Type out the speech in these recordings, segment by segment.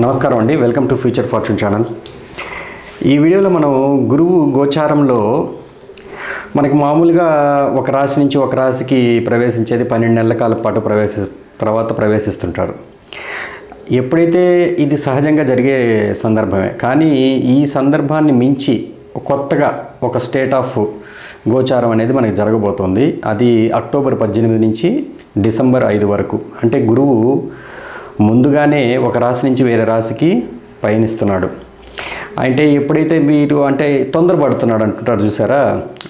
నమస్కారం అండి, welcome to future fortune channel. ఈ వీడియోలో మనం గురువు గోచారంలో మనకి మామూలుగా ఒక రాశి నుంచి ఒక రాశికి ప్రవేశించేది 12 నెలల కాలం పాటు తర్వాత ప్రవేశిస్తుంటారు. ఎప్పుడైతే ఇది సహజంగా జరిగే సందర్భమే, కానీ ఈ సందర్భాన్ని మించి కొత్తగా ఒక స్టేట్ ఆఫ్ గోచారం అనేది మనకి జరగబోతోంది. అది అక్టోబర్ 18 నుంచి డిసెంబర్ 5 వరకు. అంటే గురువు ముందుగానే ఒక రాశి నుంచి వేరే రాశికి పయనిస్తున్నాడు. అంటే ఎప్పుడైతే మీరు తొందరపడుతున్నాడు అంటుంటారు చూసారా,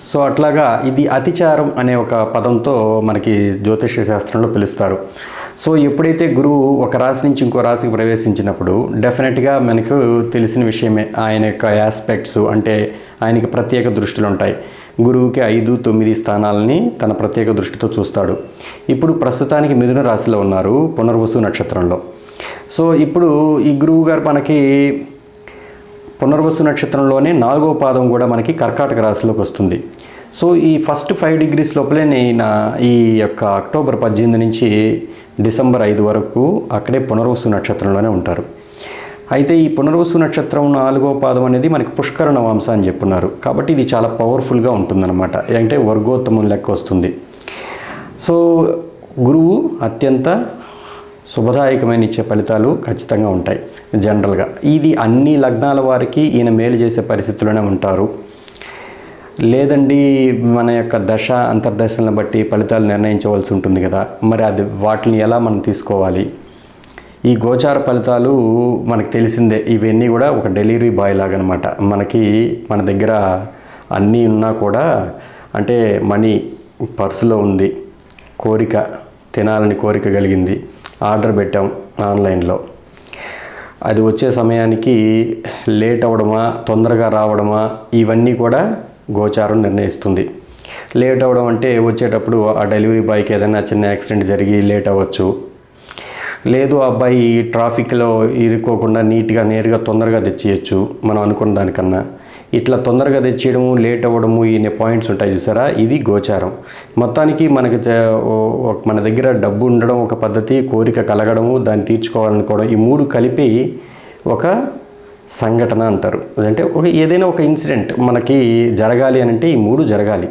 సో అట్లాగా ఇది అతిచారం అనే ఒక పదంతో మనకి జ్యోతిష శాస్త్రంలో పిలుస్తారు. సో ఎప్పుడైతే గురువు ఒక రాశి నుంచి ఇంకో రాశికి ప్రవేశించినప్పుడు డెఫినెట్గా మనకు తెలిసిన విషయమే, ఆయన యొక్క యాస్పెక్ట్స్ అంటే ఆయనకి ప్రత్యేక దృష్టిలు ఉంటాయి. గురువుకి 5, 9 స్థానాలని తన ప్రత్యేక దృష్టితో చూస్తాడు. ఇప్పుడు ప్రస్తుతానికి మిథున రాశిలో ఉన్నారు, పునర్వసు నక్షత్రంలో. సో ఇప్పుడు ఈ గురువు గారు మనకి పునర్వసు నక్షత్రంలోనే 4వ పాదం కూడా మనకి కర్కాటక రాశిలోకి వస్తుంది. సో ఈ ఫస్ట్ 5 డిగ్రీస్ లోపలే ఈ యొక్క అక్టోబర్ 18 నుంచి డిసెంబర్ 5 వరకు అక్కడే పునర్వసు నక్షత్రంలోనే ఉంటారు. అయితే ఈ పునర్వసు నక్షత్రం 4వ పాదం అనేది మనకి పుష్కర నవాంశ అని చెప్పున్నారు. కాబట్టి ఇది చాలా పవర్ఫుల్గా ఉంటుందన్నమాట, అంటే వర్గోత్తమం లెక్క వస్తుంది. సో గురువు అత్యంత శుభదాయకమైన ఇచ్చే ఫలితాలు ఖచ్చితంగా ఉంటాయి జనరల్గా. ఇది అన్ని లగ్నాల వారికి ఈయన మేలు చేసే పరిస్థితుల్లోనే ఉంటారు. లేదండి మన యొక్క దశ అంతర్దశలను బట్టి ఫలితాలు నిర్ణయించవలసి ఉంటుంది కదా, మరి అది వాటిని ఎలా మనం తీసుకోవాలి? ఈ గోచార ఫలితాలు మనకు తెలిసిందే, ఇవన్నీ కూడా ఒక డెలివరీ బాయ్ లాగా అనమాట. మన దగ్గర అన్నీ ఉన్నా కూడా, అంటే మనీ పర్సులో ఉంది, కోరిక తినాలని కోరిక కలిగింది, ఆర్డర్ పెట్టాం ఆన్లైన్లో, అది వచ్చే సమయానికి లేట్ అవ్వడమా తొందరగా రావడమా ఇవన్నీ కూడా గోచారం నిర్ణయిస్తుంది. లేట్ అవ్వడం అంటే వచ్చేటప్పుడు ఆ డెలివరీ బాయ్కి ఏదైనా చిన్న యాక్సిడెంట్ జరిగి లేట్ అవ్వచ్చు. లేదు అబ్బాయి ట్రాఫిక్లో ఇరుక్కోకుండా నీట్గా నేరుగా తొందరగా తెచ్చేయచ్చు మనం అనుకున్న దానికన్నా. ఇట్లా తొందరగా తెచ్చేయడము లేట్ అవ్వడము ఈ పాయింట్స్ ఉంటాయి చూసారా, ఇది గోచారం. మొత్తానికి మన దగ్గర డబ్బు ఉండడం ఒక పద్ధతి, కోరిక కలగడము, దాన్ని తీర్చుకోవాలనుకోవడం, ఈ 3 కలిపి ఒక సంఘటన అంటారు. అంటే ఏదైనా ఒక ఇన్సిడెంట్ మనకి జరగాలి అని అంటే ఈ 3 జరగాలి.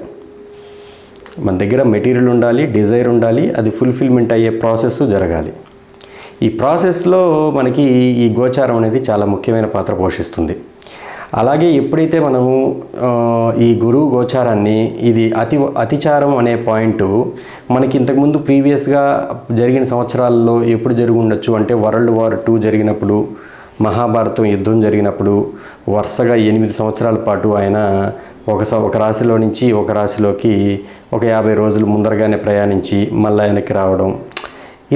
మన దగ్గర మెటీరియల్ ఉండాలి, డిజైర్ ఉండాలి, అది ఫుల్ఫిల్మెంట్ అయ్యే ప్రాసెస్ జరగాలి. ఈ ప్రాసెస్లో మనకి ఈ గోచారం అనేది చాలా ముఖ్యమైన పాత్ర పోషిస్తుంది. అలాగే ఎప్పుడైతే మనము ఈ గురువు గోచారాన్ని, ఇది అతిచారం అనే పాయింట్ మనకి ఇంతకుముందు ప్రీవియస్గా జరిగిన సంవత్సరాల్లో ఎప్పుడు జరిగి ఉండొచ్చు అంటే వరల్డ్ వార్ 2 జరిగినప్పుడు, మహాభారతం యుద్ధం జరిగినప్పుడు వరుసగా 8 సంవత్సరాల పాటు ఆయన ఒక రాశిలో నుంచి ఒక రాశిలోకి ఒక 50 రోజులు ముందరగానే ప్రయాణించి మళ్ళీ వెనక్కి రావడం,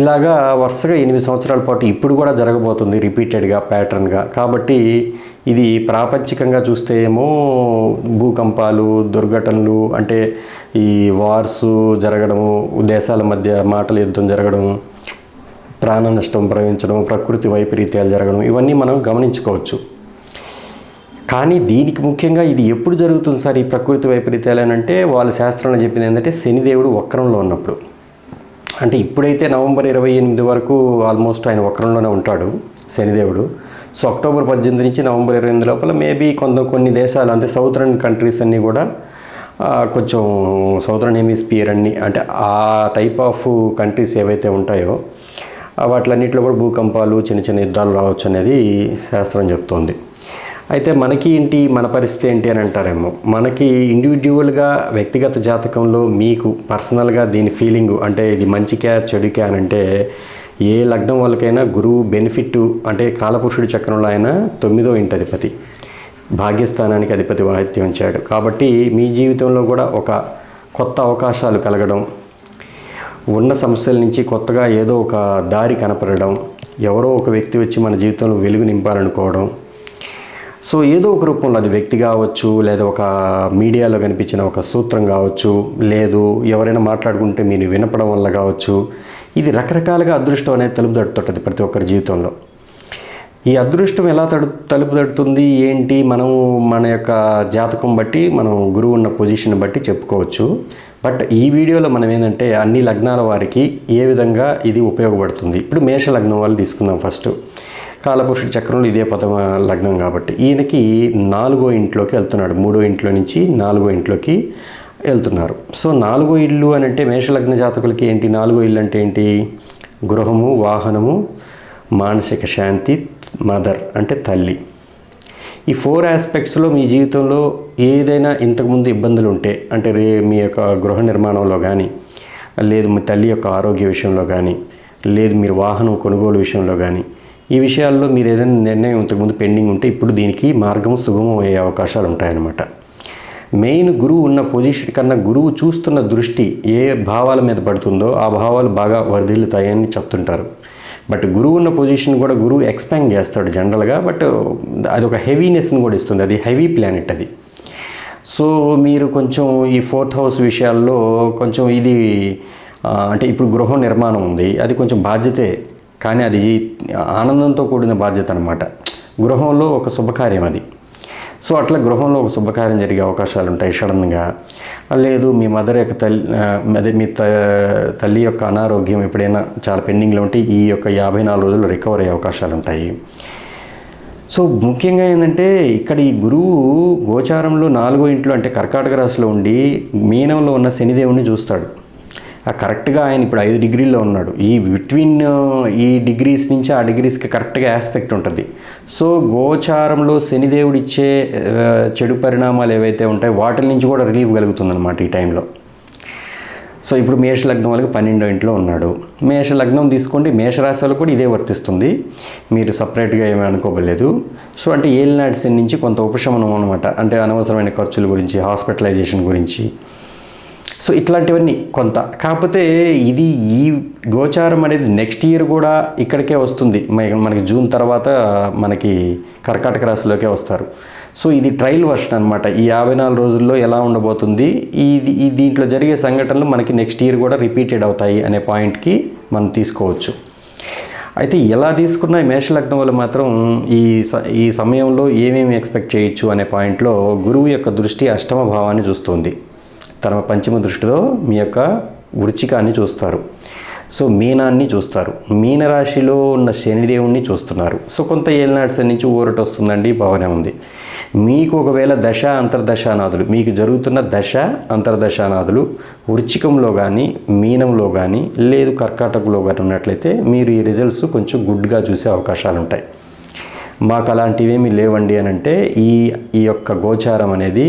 ఇలాగా వరుసగా 8 సంవత్సరాల పాటు ఇప్పుడు కూడా జరగబోతుంది రిపీటెడ్గా, ప్యాటర్న్గా. కాబట్టి ఇది ప్రాపంచికంగా చూస్తే ఏమో భూకంపాలు, దుర్ఘటనలు, అంటే ఈ వార్స్ జరగడము, దేశాల మధ్య మాటల యుద్ధం జరగడం, ప్రాణ నష్టం ప్రవహించడం, ప్రకృతి వైపరీత్యాలు జరగడం, ఇవన్నీ మనం గమనించుకోవచ్చు. కానీ దీనికి ముఖ్యంగా ఇది ఎప్పుడు జరుగుతుంది సార్ ఈ ప్రకృతి వైపరీత్యాలు అని అంటే, వాళ్ళ శాస్త్రంలో చెప్పింది ఏంటంటే శనిదేవుడు వక్రంలో ఉన్నప్పుడు. అంటే ఇప్పుడైతే నవంబర్ 28 వరకు ఆల్మోస్ట్ ఆయన వక్రంలోనే ఉంటాడు శనిదేవుడు. సో అక్టోబర్ 18 నుంచి నవంబర్ 28 లోపల మేబీ కొన్ని దేశాలు, అంటే సౌదర్న్ కంట్రీస్ అన్నీ కూడా కొంచెం సౌదర్న్ హెమిస్ఫియర్ అన్నీ, అంటే ఆ టైప్ ఆఫ్ కంట్రీస్ ఏవైతే ఉంటాయో వాటిలన్నింటిలో కూడా భూకంపాలు, చిన్న చిన్న యుద్ధాలు రావచ్చు అనేది శాస్త్రం చెప్తోంది. అయితే మన పరిస్థితి ఏంటి అని అంటారేమో, మనకి ఇండివిజువల్గా వ్యక్తిగత జాతకంలో మీకు పర్సనల్గా దీని ఫీలింగు, అంటే ఇది మంచికా చెడుకా అని అంటే, ఏ లగ్నం వాళ్ళకైనా గురువు బెనిఫిట్, అంటే కాలపురుషుడి చక్రంలో ఆయన 9వ ఇంటి అధిపతి, భాగ్యస్థానానికి అధిపతి వాహిత్యం ఉంచాడు. కాబట్టి మీ జీవితంలో కూడా ఒక కొత్త అవకాశాలు కలగడం, ఉన్న సమస్యల నుంచి కొత్తగా ఏదో ఒక దారి కనపడడం, ఎవరో ఒక వ్యక్తి వచ్చి మన జీవితంలో వెలుగు నింపాలనుకోవడం, సో ఏదో ఒక రూపంలో, అది వ్యక్తి కావచ్చు, లేదా ఒక మీడియాలో కనిపించిన ఒక సూత్రం కావచ్చు, లేదు ఎవరైనా మాట్లాడుకుంటే మీరు వినపడం వల్ల కావచ్చు, ఇది రకరకాలుగా అదృష్టం అనేది తలుపు తడుతుంటుంది ప్రతి ఒక్కరి జీవితంలో. ఈ అదృష్టం ఎలా తలుపు తడుతుంది ఏంటి, మన యొక్క జాతకం బట్టి, మనం గురువు ఉన్న పొజిషన్ బట్టి చెప్పుకోవచ్చు. బట్ ఈ వీడియోలో మనం ఏంటంటే అన్ని లగ్నాల వారికి ఏ విధంగా ఇది ఉపయోగపడుతుంది. ఇప్పుడు మేష లగ్నం వాళ్ళు తీసుకుందాం ఫస్ట్. కాలపురుషుడి చక్రంలో ఇదే ప్రథమ లగ్నం కాబట్టి ఈయనకి 4వ ఇంట్లోకి వెళ్తున్నాడు. 3వ ఇంట్లో నుంచి 4వ ఇంట్లోకి వెళ్తున్నారు. సో 4వ ఇల్లు అని అంటే మేషలగ్న జాతకులకి ఏంటి? 4వ ఇల్లు అంటే ఏంటి? గృహము, వాహనము, మానసిక శాంతి, మదర్ అంటే తల్లి. ఈ 4 ఆస్పెక్ట్స్లో మీ జీవితంలో ఏదైనా ఇంతకుముందు ఇబ్బందులు ఉంటే, అంటే మీ యొక్క గృహ నిర్మాణంలో కానీ, లేదు మీ తల్లి యొక్క ఆరోగ్య విషయంలో కానీ, లేదు మీరు వాహనం కొనుగోలు విషయంలో కానీ, ఈ విషయాల్లో మీరు ఏదైనా నిర్ణయం ఇంతకుముందు పెండింగ్ ఉంటే ఇప్పుడు దీనికి మార్గం సుగమం అయ్యే అవకాశాలు ఉంటాయన్నమాట. మెయిన్ గురువు ఉన్న పొజిషన్ కన్నా గురువు చూస్తున్న దృష్టి ఏ భావాల మీద పడుతుందో ఆ భావాలు బాగా వర్ధిల్లుతాయని చెప్తుంటారు. బట్ గురువు ఉన్న పొజిషన్ కూడా గురువు ఎక్స్పాండ్ చేస్తాడు జనరల్గా, బట్ అది ఒక హెవీనెస్ని కూడా ఇస్తుంది. అది హెవీ ప్లానెట్ అది. సో మీరు కొంచెం ఈ 4th హౌస్ విషయాల్లో కొంచెం ఇది అంటే ఇప్పుడు గృహ నిర్మాణం ఉంది, అది కొంచెం బాధ్యతే, కానీ అది ఆనందంతో కూడిన బాధ్యత అనమాట. గృహంలో ఒక శుభకార్యం అది. సో అట్లా గృహంలో ఒక శుభకార్యం జరిగే అవకాశాలు ఉంటాయి సడన్గా. లేదు మీ మదర్ యొక్క అదే మీ తల్లి యొక్క అనారోగ్యం ఎప్పుడైనా చాలా పెండింగ్లో ఉంటే ఈ యొక్క 54 రోజులు రికవర్ అయ్యే అవకాశాలు ఉంటాయి. సో ముఖ్యంగా ఏంటంటే ఇక్కడ ఈ గురువు గోచారంలో 4వ ఇంట్లో అంటే కర్కాటక రాశిలో ఉండి మీనంలో ఉన్న శనిదేవుని చూస్తాడు. కరెక్ట్గా ఆయన ఇప్పుడు 5 డిగ్రీల్లో ఉన్నాడు. ఈ బిట్వీన్ ఈ డిగ్రీస్ నుంచి ఆ డిగ్రీస్కి కరెక్ట్గా ఆస్పెక్ట్ ఉంటుంది. సో గోచారంలో శనిదేవుడు ఇచ్చే చెడు పరిణామాలు ఏవైతే ఉంటాయో వాటి నుంచి కూడా రిలీఫ్ కలుగుతుందన్నమాట ఈ టైంలో. సో ఇప్పుడు మేషలగ్నం వాళ్ళకి 12వ ఇంట్లో ఉన్నాడు. మేషలగ్నం తీసుకోండి, మేషరాశి వాళ్ళకు కూడా ఇదే వర్తిస్తుంది, మీరు సపరేట్గా ఏమీ అనుకోవలేదు. సో అంటే ఏలినాటి శని నుంచి కొంత ఉపశమనం అనమాట. అంటే అనవసరమైన ఖర్చుల గురించి, హాస్పిటలైజేషన్ గురించి, సో ఇట్లాంటివన్నీ కొంత. కాకపోతే ఇది ఈ గోచారం అనేది నెక్స్ట్ ఇయర్ కూడా ఇక్కడికే వస్తుంది. మనకి జూన్ తర్వాత మనకి కర్కాటక రాశిలోకే వస్తారు. సో ఇది ట్రయల్ వర్షన్ అనమాట. ఈ 54 రోజుల్లో ఎలా ఉండబోతుంది, ఈ దీంట్లో జరిగే సంఘటనలు మనకి నెక్స్ట్ ఇయర్ కూడా రిపీటెడ్ అవుతాయి అనే పాయింట్కి మనం తీసుకోవచ్చు. అయితే ఎలా తీసుకున్న మేషలగ్నం వల్ల మాత్రం ఈ సమయంలో ఏమేమి ఎక్స్పెక్ట్ చేయొచ్చు అనే పాయింట్లో గురువు యొక్క దృష్టి 8వ భావాన్ని చూస్తుంది. తన పంచమ దృష్టిలో మీ యొక్క వృచ్చికాన్ని చూస్తారు. సో మీనాన్ని చూస్తారు. మీనరాశిలో ఉన్న శనిదేవుణ్ణి చూస్తున్నారు. సో కొంత ఏలినాటి శని నుంచి ఊరట వస్తుందండి, బాగానే ఉంది. మీకు ఒకవేళ దశ అంతర్దశానాదులు మీకు జరుగుతున్న దశ అంతర్దశానాదులు వృచ్చికంలో కానీ, మీనంలో కానీ, లేదు కర్కాటకలో కానీ ఉన్నట్లయితే మీరు ఈ రిజల్ట్స్ కొంచెం గుడ్గా చూసే అవకాశాలు ఉంటాయి. మాకు అలాంటివేమీ లేవండి అని అంటే ఈ యొక్క గోచారం అనేది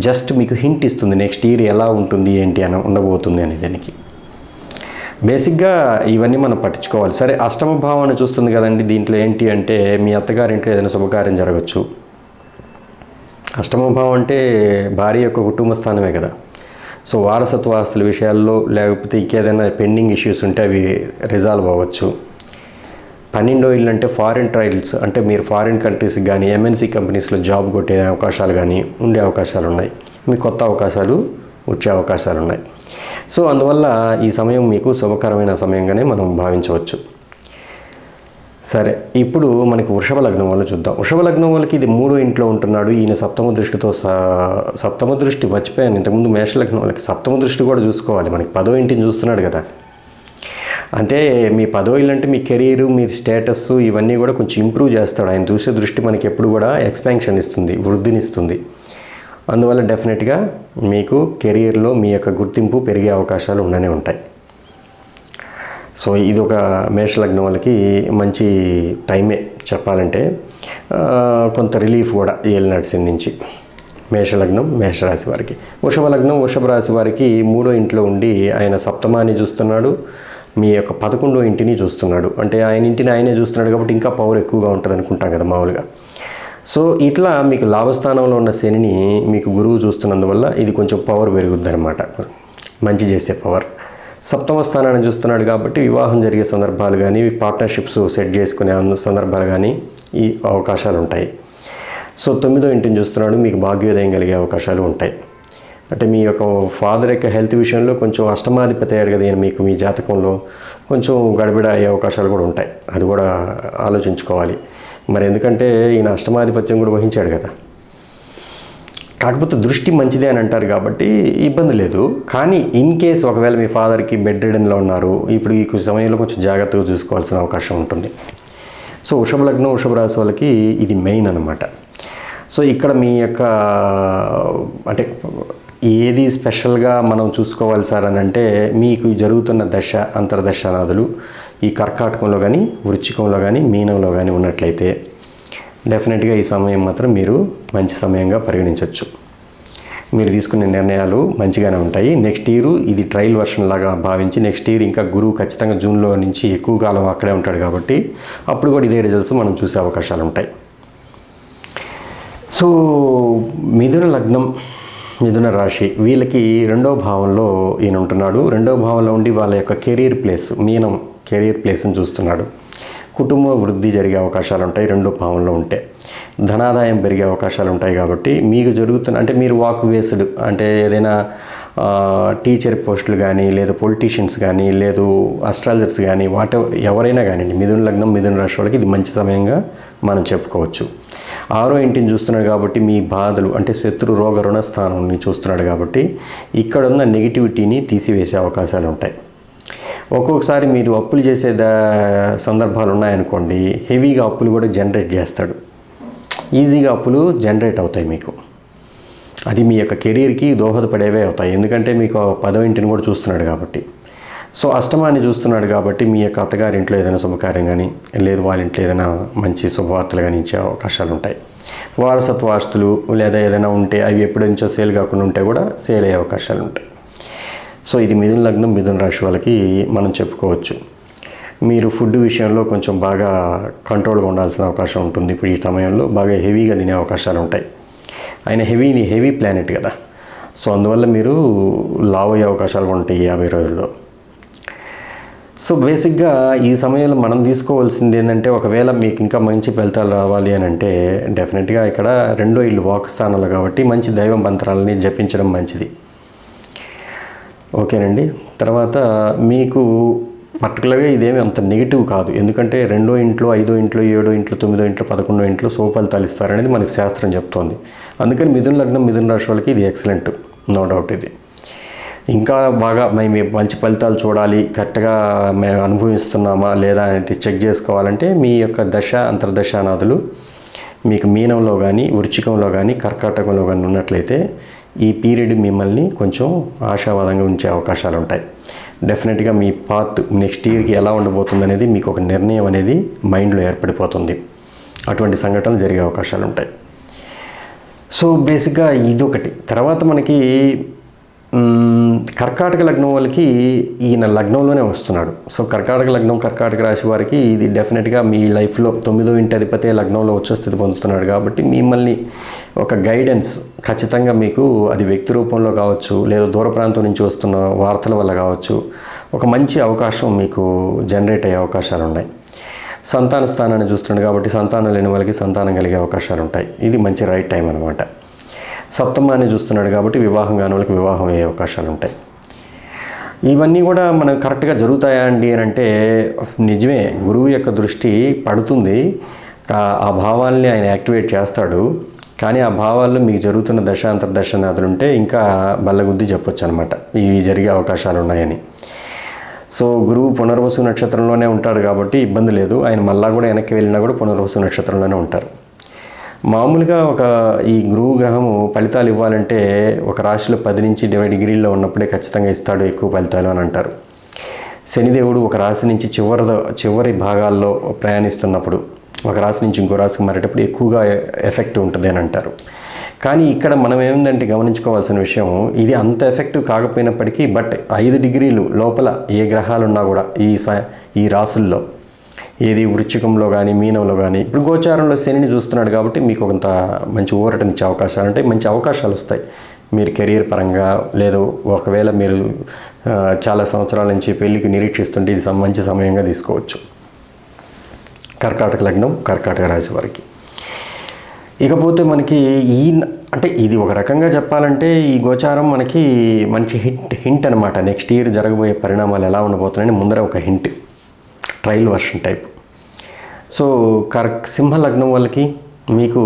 జస్ట్ మీకు హింట్ ఇస్తుంది నెక్స్ట్ ఇయర్ ఎలా ఉంటుంది, ఏంటి అని ఉండబోతుంది అనే దానికి. బేసిక్గా ఇవన్నీ మనం పట్టించుకోవాలి. సరే 8వ భావాన్ని చూస్తుంది కదండి, దీంట్లో ఏంటి అంటే మీ అత్తగారింట్లో ఏదైనా శుభకార్యం జరగచ్చు. 8వ భావం అంటే భార్య యొక్క కుటుంబ స్థానమే కదా. సో వారసత్వ ఆస్తుల విషయాల్లో లేకపోతే ఇంకేదైనా పెండింగ్ ఇష్యూస్ ఉంటే అవి రిజాల్వ్ అవ్వచ్చు. 12వ ఇల్లు అంటే ఫారిన్ ట్రయల్స్, అంటే మీరు ఫారిన్ కంట్రీస్కి కానీ ఎంఎన్సీ కంపెనీస్లో జాబ్ కొట్టే అవకాశాలు కానీ ఉండే అవకాశాలు ఉన్నాయి. మీకు కొత్త అవకాశాలు వచ్చే అవకాశాలు ఉన్నాయి. సో అందువల్ల ఈ సమయం మీకు శుభకరమైన సమయంగానే మనం భావించవచ్చు. సరే, ఇప్పుడు మనకి వృషభ లగ్నం వాళ్ళు చూద్దాం. వృషభ లగ్నం వాళ్ళకి ఇది 3వ ఇంట్లో ఉంటున్నాడు. ఈయన సప్తమ దృష్టితో సప్తమ దృష్టి మర్చిపోయాను ఇంతకుముందు. మేషలగ్నం వాళ్ళకి సప్తమ దృష్టి కూడా చూసుకోవాలి. మనకి 10వ ఇంటిని చూస్తున్నాడు కదా. అంటే మీ 10వ ఇల్లు అంటే మీ కెరీరు, మీ స్టేటస్ ఇవన్నీ కూడా కొంచెం ఇంప్రూవ్ చేస్తాడు. ఆయన చూసే దృష్టి మనకి ఎప్పుడు కూడా ఎక్స్పాన్షన్ ఇస్తుంది, వృద్ధినిస్తుంది. అందువల్ల డెఫినెట్గా మీకు కెరీర్లో మీ యొక్క గుర్తింపు పెరిగే అవకాశాలు ఉండనే ఉంటాయి. సో ఇది ఒక మేషలగ్నం వాళ్ళకి మంచి టైమే చెప్పాలంటే. కొంత రిలీఫ్ కూడా ఏలినాటి శని నుంచి. మేషలగ్నం మేషరాశి వారికి. వృషభ లగ్నం వృషభ రాశి వారికి 3వ ఇంట్లో ఉండి ఆయన సప్తమాన్ని చూస్తున్నాడు, మీ యొక్క 11వ ఇంటిని చూస్తున్నాడు. అంటే ఆయన ఇంటిని ఆయనే చూస్తున్నాడు కాబట్టి ఇంకా పవర్ ఎక్కువగా ఉంటుంది అనుకుంటాం కదా మామూలుగా. సో ఇట్లా మీకు లాభస్థానంలో ఉన్న శనిని మీకు గురువు చూస్తున్నందువల్ల ఇది కొంచెం పవర్ పెరుగుద్ది అనమాట, మంచి చేసే పవర్. 7వ స్థానాన్ని చూస్తున్నాడు కాబట్టి వివాహం జరిగే సందర్భాలు కానీ, పార్ట్నర్షిప్స్ సెట్ చేసుకునే సందర్భాలు కానీ ఈ అవకాశాలు ఉంటాయి. సో 9వ ఇంటిని చూస్తున్నాడు, మీకు భాగ్యోదయం కలిగే అవకాశాలు ఉంటాయి. అంటే మీ యొక్క ఫాదర్ యొక్క హెల్త్ విషయంలో కొంచెం అష్టమాధిపతి అయ్యాడు కదా మీకు, మీ జాతకంలో కొంచెం గడబిడ అయ్యే అవకాశాలు కూడా ఉంటాయి. అది కూడా ఆలోచించుకోవాలి. మరి ఎందుకంటే ఈయన అష్టమాధిపత్యం కూడా వహించాడు కదా. కాకపోతే దృష్టి మంచిదే అని అంటారు కాబట్టి ఇబ్బంది లేదు. కానీ ఇన్ కేస్ ఒకవేళ మీ ఫాదర్కి బెడ్ రిడన్లో ఉన్నారు, ఇప్పుడు ఈ సమయంలో కొంచెం జాగ్రత్తగా చూసుకోవాల్సిన అవకాశం ఉంటుంది. సో వృషభ లగ్నం వృషభ రాశి వాళ్ళకి ఇది మెయిన్ అనమాట. సో ఇక్కడ మీ యొక్క అంటే ఏది స్పెషల్గా మనం చూసుకోవాలి సార్ అని అంటే, మీకు జరుగుతున్న దశ అంతర్దశానాదులు ఈ కర్కాటకంలో కానీ వృశ్చికంలో కానీ మీనంలో కానీ ఉన్నట్లయితే డెఫినెట్గా ఈ సమయం మాత్రం మీరు మంచి సమయంగా పరిగణించవచ్చు. మీరు తీసుకునే నిర్ణయాలు మంచిగానే ఉంటాయి. నెక్స్ట్ ఇయర్ ఇది ట్రయల్ వర్షన్ లాగా భావించి నెక్స్ట్ ఇయర్ ఇంకా గురువు ఖచ్చితంగా జూన్లో నుంచి ఎక్కువ కాలం అక్కడే ఉంటాడు కాబట్టి అప్పుడు కూడా ఇదే రిజల్ట్స్ మనం చూసే అవకాశాలు ఉంటాయి. సో మిథున లగ్నం మిథున రాశి వీళ్ళకి రెండవ భావంలో ఈయన ఉంటున్నాడు. రెండవ భావంలో ఉండి వాళ్ళ యొక్క కెరీర్ ప్లేస్ మీనం కెరీర్ ప్లేస్ని చూస్తున్నాడు. కుటుంబ వృద్ధి జరిగే అవకాశాలు ఉంటాయి రెండో భావంలో ఉంటే. ధనాదాయం పెరిగే అవకాశాలు ఉంటాయి. కాబట్టి మీకు జరుగుతున్న అంటే మీరు వాక్ వేస్డ్ అంటే ఏదైనా టీచర్ పోస్టులు కానీ లేదు పొలిటీషియన్స్ కానీ లేదు అస్ట్రాలజర్స్ కానీ ఎవరైనా కానివ్వండి మిథున లగ్నం మిథున రాశి వాళ్ళకి ఇది మంచి సమయంగా మనం చెప్పుకోవచ్చు. 6వ ఇంటిని చూస్తున్నాడు కాబట్టి మీ బాధలు అంటే శత్రు రోగ రుణ స్థానాన్ని చూస్తున్నాడు కాబట్టి ఇక్కడున్న నెగిటివిటీని తీసివేసే అవకాశాలు ఉంటాయి. ఒక్కొక్కసారి మీరు అప్పులు చేసే సందర్భాలు ఉన్నాయనుకోండి, హెవీగా అప్పులు కూడా జనరేట్ చేస్తాడు. ఈజీగా అప్పులు జనరేట్ అవుతాయి మీకు. అది మీ యొక్క కెరీర్కి దోహదపడేవే అవుతాయి. ఎందుకంటే మీకు 10వ ఇంటిని కూడా చూస్తున్నాడు కాబట్టి. సో అష్టమాన్ని చూస్తున్నాడు కాబట్టి మీ యొక్క అత్తగారింట్లో ఏదైనా శుభకార్యం కానీ లేదు వాళ్ళ ఇంట్లో ఏదైనా మంచి శుభవార్తలు కానీ ఇచ్చే అవకాశాలు ఉంటాయి. వారసత్వ ఆస్తులు లేదా ఏదైనా ఉంటే అవి ఎప్పటి నుంచో సేల్ కాకుండా ఉంటే కూడా సేల్ అయ్యే అవకాశాలు ఉంటాయి. సో ఇది మిథున లగ్నం మిథున రాశి వాళ్ళకి మనం చెప్పుకోవచ్చు. మీరు ఫుడ్ విషయంలో కొంచెం బాగా కంట్రోల్గా ఉండాల్సిన అవకాశం ఉంటుంది. ఇప్పుడు ఈ సమయంలో బాగా హెవీగా తినే అవకాశాలు ఉంటాయి. ఆయన హెవీ ప్లానెట్ కదా, సో అందువల్ల మీరు లావ్ అయ్యే అవకాశాలు ఉంటాయి 50 రోజుల్లో. సో బేసిక్గా ఈ సమయంలో మనం తీసుకోవాల్సింది ఏంటంటే, ఒకవేళ మీకు ఇంకా మంచి ఫలితాలు రావాలి అని అంటే డెఫినెట్గా ఇక్కడ రెండో ఇల్లు వాక్ స్థానంలో కాబట్టి మంచి దైవ మంత్రాలని జపించడం మంచిది. ఓకేనండి. తర్వాత మీకు పర్టికులర్గా ఇదేమి అంత నెగిటివ్ కాదు. ఎందుకంటే రెండో ఇంట్లో 5వ ఇంట్లో 7వ ఇంట్లో 9వ ఇంట్లో 11వ ఇంట్లో ఫలితాలు ఇస్తారనేది మనకి శాస్త్రం చెప్తోంది. అందుకని మిథున లగ్నం మిథున రాశి వాళ్ళకి ఇది ఎక్సలెంట్, నో డౌట్. ఇది ఇంకా బాగా మేము మంచి ఫలితాలు చూడాలి, కరెక్ట్గా మేము అనుభవిస్తున్నామా లేదా అనేది చెక్ చేసుకోవాలంటే మీ యొక్క దశ అంతర్దశానాదులు మీకు మీనంలో కానీ వృశ్చికంలో కానీ కర్కాటకంలో కానీ ఉన్నట్లయితే ఈ పీరియడ్ మిమ్మల్ని కొంచెం ఆశావాదంగా ఉంచే అవకాశాలు ఉంటాయి. డెఫినెట్గా మీ పాత్ నెక్స్ట్ ఇయర్కి ఎలా ఉండబోతుంది అనేది మీకు ఒక నిర్ణయం అనేది మైండ్లో ఏర్పడిపోతుంది. అటువంటి సంఘటనలు జరిగే అవకాశాలు ఉంటాయి. సో బేసిక్గా ఇదొకటి. తర్వాత మనకి కర్కాటక లగ్నం వాళ్ళకి ఈయన లగ్నంలోనే వస్తున్నాడు. సో కర్కాటక లగ్నం కర్కాటక రాశి వారికి ఇది డెఫినెట్గా మీ లైఫ్లో 9వ ఇంటి అధిపతి లగ్నంలో ఉచ్చస్థితి పొందుతున్నాడు కాబట్టి మిమ్మల్ని ఒక గైడెన్స్ ఖచ్చితంగా మీకు అది వ్యక్తి రూపంలో కావచ్చు లేదా దూర ప్రాంతం నుంచి వస్తున్న వార్తల వల్ల కావచ్చు ఒక మంచి అవకాశం మీకు జనరేట్ అయ్యే అవకాశాలు ఉన్నాయి. సంతాన స్థానాన్ని చూస్తున్నాడు కాబట్టి సంతానం లేని వాళ్ళకి సంతానం కలిగే అవకాశాలు ఉంటాయి. ఇది మంచి రైట్ టైం అనమాట. సప్తమాన్ని చూస్తున్నాడు కాబట్టి వివాహం కాని వాళ్ళకి వివాహం అయ్యే అవకాశాలు ఉంటాయి. ఇవన్నీ కూడా మనం కరెక్ట్గా జరుగుతాయా అండి అని అంటే నిజమే, గురువు యొక్క దృష్టి పడుతుంది, ఆ భావాల్ని ఆయన యాక్టివేట్ చేస్తాడు. కానీ ఆ భావాల్లో మీకు జరుగుతున్న దశ అంతర్దశనాదులు ఉంటే ఇంకా బల్లగుద్ది చెప్పొచ్చు అనమాట ఇవి జరిగే అవకాశాలు ఉన్నాయని. సో గురువు పునర్వసు నక్షత్రంలోనే ఉంటాడు కాబట్టి ఇబ్బంది లేదు. ఆయన మళ్ళా కూడా వెనక్కి వెళ్ళినా కూడా పునర్వసు నక్షత్రంలోనే ఉంటారు. మామూలుగా ఈ గురువు గ్రహము ఫలితాలు ఇవ్వాలంటే ఒక రాశిలో 10 నుంచి 20 డిగ్రీల్లో ఉన్నప్పుడే ఖచ్చితంగా ఇస్తాడు ఎక్కువ ఫలితాలు అని అంటారు. శనిదేవుడు ఒక రాశి నుంచి చివరి భాగాల్లో ప్రయాణిస్తున్నప్పుడు ఒక రాశి నుంచి ఇంకో రాశికి మారేటప్పుడు ఎక్కువగా ఎఫెక్ట్ ఉంటుంది అని అంటారు. కానీ ఇక్కడ మనం ఏంటంటే గమనించుకోవాల్సిన విషయం, ఇది అంత ఎఫెక్టివ్ కాకపోయినప్పటికీ బట్ 5 డిగ్రీలు లోపల ఏ గ్రహాలు ఉన్నా కూడా ఈ రాశుల్లో ఏది వృశ్చికంలో కానీ మీనంలో కానీ ఇప్పుడు గోచారంలో శనిని చూస్తున్నాడు కాబట్టి మీకు కొంత మంచి ఊరటనిచ్చే అవకాశాలు ఉంటాయి. మంచి అవకాశాలు వస్తాయి మీరు కెరీర్ పరంగా. లేదు ఒకవేళ మీరు చాలా సంవత్సరాల నుంచి పెళ్ళికి నిరీక్షిస్తుంటే ఇది మంచి సమయంగా తీసుకోవచ్చు కర్కాటక లగ్నం కర్కాటక రాశి వారికి. ఇకపోతే మనకి అంటే ఇది ఒక రకంగా చెప్పాలంటే ఈ గోచారం మనకి మంచి హింట్ అనమాట. నెక్స్ట్ ఇయర్ జరగబోయే పరిణామాలు ఎలా ఉండబోతున్నాయని ముందర ఒక hint, trial version type. So సింహ లగ్నం వాళ్ళకి మీకు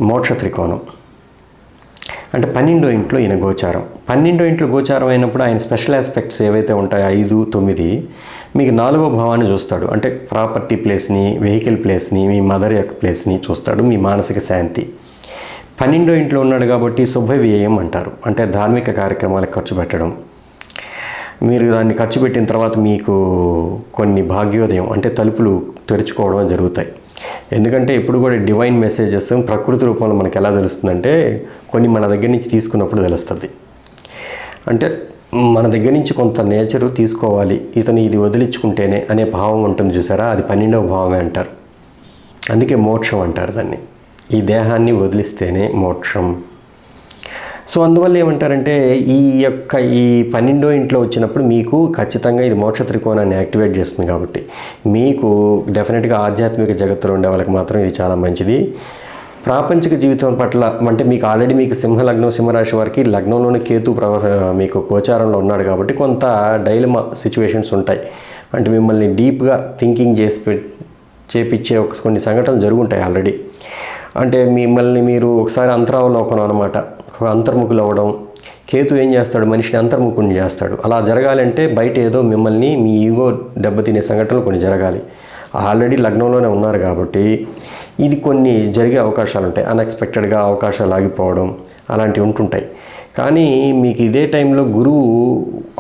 మోక్ష త్రికోణం అంటే 12వ ఇంట్లో ఈయన గోచారం. 12వ ఇంట్లో గోచారం అయినప్పుడు ఆయన స్పెషల్ ఆస్పెక్ట్స్ ఏవైతే ఉంటాయో 5, 9 మీకు 4వ భావాన్ని చూస్తాడు. అంటే ప్రాపర్టీ ప్లేస్ని, వెహికల్ ప్లేస్ని, మీ మదర్ యొక్క ప్లేస్ని చూస్తాడు. మీ మానసిక శాంతి. 12వ ఇంట్లో ఉన్నాడు కాబట్టి శుభ వ్యయం అంటారు. అంటే ధార్మిక కార్యక్రమాలకు ఖర్చు పెట్టడం. మీరు దాన్ని ఖర్చు పెట్టిన తర్వాత మీకు కొన్ని భాగ్యోదయం అంటే తలుపులు తెరుచుకోవడం జరుగుతాయి. ఎందుకంటే ఇప్పుడు కూడా డివైన్ మెసేజెస్ ప్రకృతి రూపంలో మనకు ఎలా తెలుస్తుందంటే కొన్ని మన దగ్గర నుంచి తీసుకున్నప్పుడు తెలుస్తుంది. అంటే మన దగ్గర నుంచి కొంత నేచరు తీసుకోవాలి, ఇతను ఇది వదిలించుకుంటేనే అనే భావం ఉంటుంది చూసారా, అది 12వ భావమే అంటారు. అందుకే మోక్షం అంటారు దాన్ని. ఈ దేహాన్ని వదిలిస్తేనే మోక్షం. సో అందువల్ల ఏమంటారంటే ఈ 12వ ఇంట్లో వచ్చినప్పుడు మీకు ఖచ్చితంగా ఇది మోక్ష త్రికోణాన్ని యాక్టివేట్ చేస్తుంది. కాబట్టి మీకు డెఫినెట్గా ఆధ్యాత్మిక జగత్తులో ఉండే వాళ్ళకి మాత్రం ఇది చాలా మంచిది. ప్రాపంచిక జీవితం పట్ల అంటే మీకు ఆల్రెడీ మీకు సింహలగ్నం, సింహరాశి వారికి లగ్నంలోని కేతు మీకు గోచారంలో ఉన్నాడు కాబట్టి కొంత డైలమా సిచ్యువేషన్స్ ఉంటాయి. అంటే మిమ్మల్ని డీప్గా థింకింగ్ చేపించే కొన్ని సంఘటనలు జరుగుంటాయి ఆల్రెడీ. అంటే మిమ్మల్ని మీరు ఒకసారి అంతరావలోకనం అనమాట, అంతర్ముఖులు అవ్వడం. కేతు ఏం చేస్తాడు, మనిషిని అంతర్ముఖుని చేస్తాడు. అలా జరగాలంటే బయట ఏదో మిమ్మల్ని మీ ఈగో దెబ్బతినే సంఘటనలు కొన్ని జరగాలి. ఆల్రెడీ లగ్నంలోనే ఉన్నారు కాబట్టి ఇది కొన్ని జరిగే అవకాశాలు ఉంటాయి. అన్ఎక్స్పెక్టెడ్గా అవకాశాలు ఆగిపోవడం అలాంటివి ఉంటుంటాయి. కానీ మీకు ఇదే టైంలో గురువు